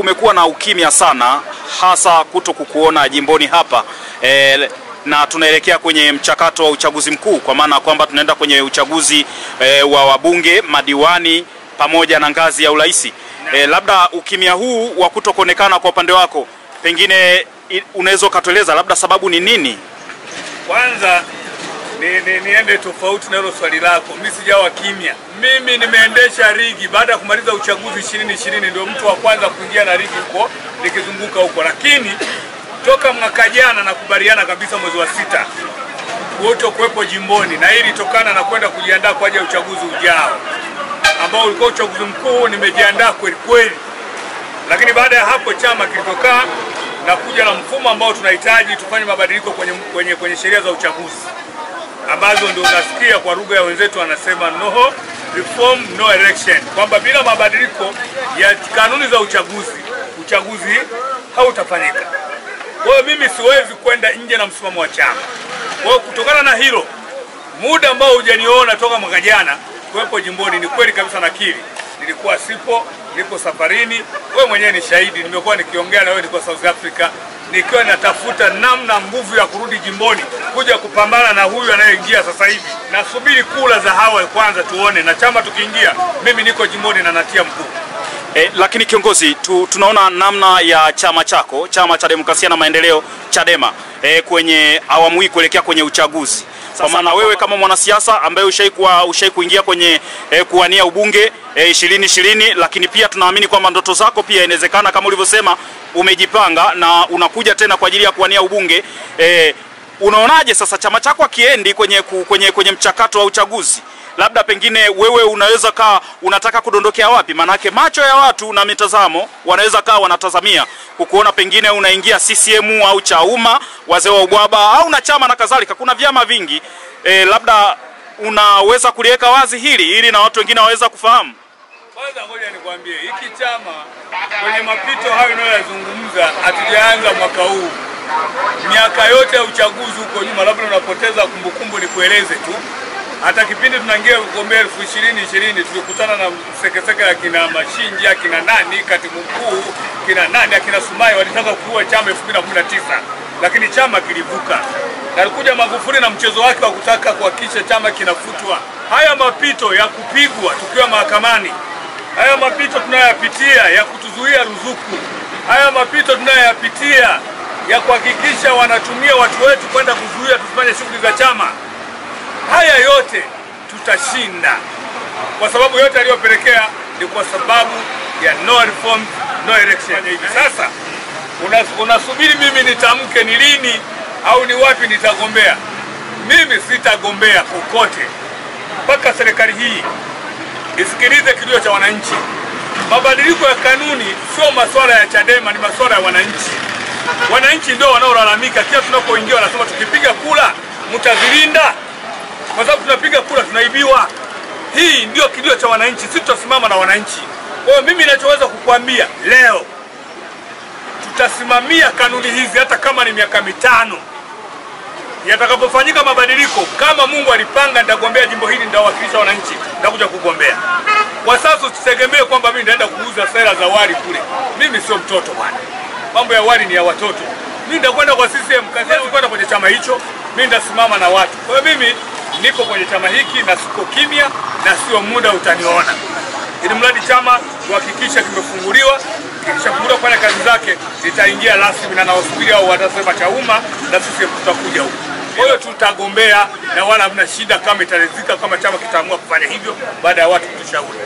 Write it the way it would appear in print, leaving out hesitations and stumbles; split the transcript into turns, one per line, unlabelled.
kumekuwa na ukimya sana, hasa kutokukuona jimboni hapa na tunaelekea kwenye mchakato wa uchaguzi mkuu, kwa maana kwamba tunaenda kwenye uchaguzi wa wabunge, madiwani pamoja na ngazi ya urais. Labda ukimya huu wa kutokuonekana kwa upande wako, pengine unaweza kutueleza labda sababu ni nini?
Kwanza niende tofauti na hilo swali lako. Mimi sijawa kimya. Mimi nimeendesha ligi baada ya kumaliza uchaguzi 2020, ndio mtu wa kwanza kuingia na ligi huko nikizunguka huko. Lakini toka mwaka jana nakubaliana kabisa mwezi wa 6 wote kuwepo jimboni, na hili tokana na kwenda kujiandaa kwa ajili ya uchaguzi ujao ambao ulikuwa uchaguzi mkuu. Nimejiandaa kweli kweli, lakini baada ya hapo chama kilitoka na kuja na mfumo ambao tunahitaji tufanye mabadiliko kwenye sheria za uchaguzi, ambazo ndio unasikia kwa lugha ya wenzetu wanasema no reform no election, kwamba bila mabadiliko ya kanuni za uchaguzi hautafanyika. Kwa hiyo mimi siwezi kwenda nje na msimamo wa chama. Kwa hiyo kutokana na hilo, muda ambao hujaniona toka mwaka jana kuwepo jimboni, ni kweli kabisa nakiri nilikuwa sipo, nipo safarini. Wewe mwenyewe ni shahidi, nimekuwa nikiongea na wewe, niko South Africa nikiwa natafuta namna nguvu ya kurudi jimboni kuja kupambana na huyu anayeingia sasa hivi. Nasubiri kula za hawa kwanza tuone, na chama tukiingia mimi niko jimboni na natia mkuu.
Lakini kiongozi, tunaona namna ya chama chako, Chama cha Demokrasia na Maendeleo, Chadema, kwenye awamu hii kuelekea kwenye uchaguzi. Kwa maana wewe kama mwanasiasa ambaye ushai kuingia kwenye kuwania ubunge 2020, lakini pia tunaamini kwamba ndoto zako pia inawezekana kama ulivyosema umejipanga na unakuja tena kwa ajili ya kuwania ubunge. Unaonaje sasa chama chako kiendi kwenye mchakato wa uchaguzi? Labda pengine wewe unaweza unataka kudondokea wapi? Manake macho ya watu na mitazamo wanaweza wanatazamia kukuona pengine unaingia CCM au Chauma, wazee wa ubwaba au na chama na kadhalika. Kuna vyama vingi. Labda unaweza kuliweka wazi hili ili na watu wengine waweza kufahamu.
Kwanza ngoja nikwambie, hiki chama kwenye mapito hayo unayozungumza hatujaanza mwaka huu. Miaka yote ya uchaguzi huko nyuma, labda unapoteza kumbukumbu, ni kueleze tu. Hata kipindi tunaingia kugombea 2020 tulikutana na sekeseke ya kina Mashinji, akina nani, katibu mkuu, kina nani, akina Sumai, walitaka kuua chama 2019, lakini chama kilivuka. Alikuja Magufuli na mchezo wake wa kutaka kuhakikisha chama kinafutwa. Haya mapito ya kupigwa tukiwa mahakamani, haya mapito tunayoyapitia ya kutuzuia ruzuku, haya mapito tunayoyapitia ya kuhakikisha wanatumia watu wetu kwenda kuzuia tusifanye shughuli za chama, haya yote tutashinda, kwa sababu yote aliyopelekea ni kwa sababu ya no reform no election. Hivi sasa unasubiri mimi nitamke ni lini au ni wapi nitagombea? Mimi sitagombea kokote mpaka serikali hii isikilize kilio cha wananchi. Mabadiliko ya kanuni sio masuala ya Chadema, ni masuala ya wananchi. Wananchi ndio wanaolalamika. Kila tunapoingia wanasema tukipiga kula mtazilinda, kwa sababu tunapiga kula tunaibiwa. Hii ndio kilio cha wananchi, sisi tutasimama na wananchi. Kwa hiyo mimi ninachoweza kukuambia leo, tutasimamia kanuni hizi hata kama ni miaka 5. Yatakapofanyika mabadiliko, kama Mungu alipanga nitagombea jimbo hili, nitawakilisha wananchi, nitakuja kugombea. Kwa sasa usitegemee kwamba mimi nitaenda kuuza sera za wali kule. Mimi sio mtoto bwana. Mambo ya wali ni ya watoto. Mimi nitakwenda kwa CCM, kazi yangu kwenda kwenye chama hicho, mimi nitasimama na watu. Kwa hiyo mimi nipo kwenye chama hiki na siko kimya, na sio muda utaniona. Ili mradi chama kuhakikisha kimefunguliwa, kishafunguliwa kufanya kazi zake, nitaingia rasmi na nawasubiri hao watasema Chauma na sisi tutakuja huko. Kwa hiyo tutagombea na wala hamna shida kama itaridhika, kama chama kitaamua kufanya hivyo baada ya watu kutushauri.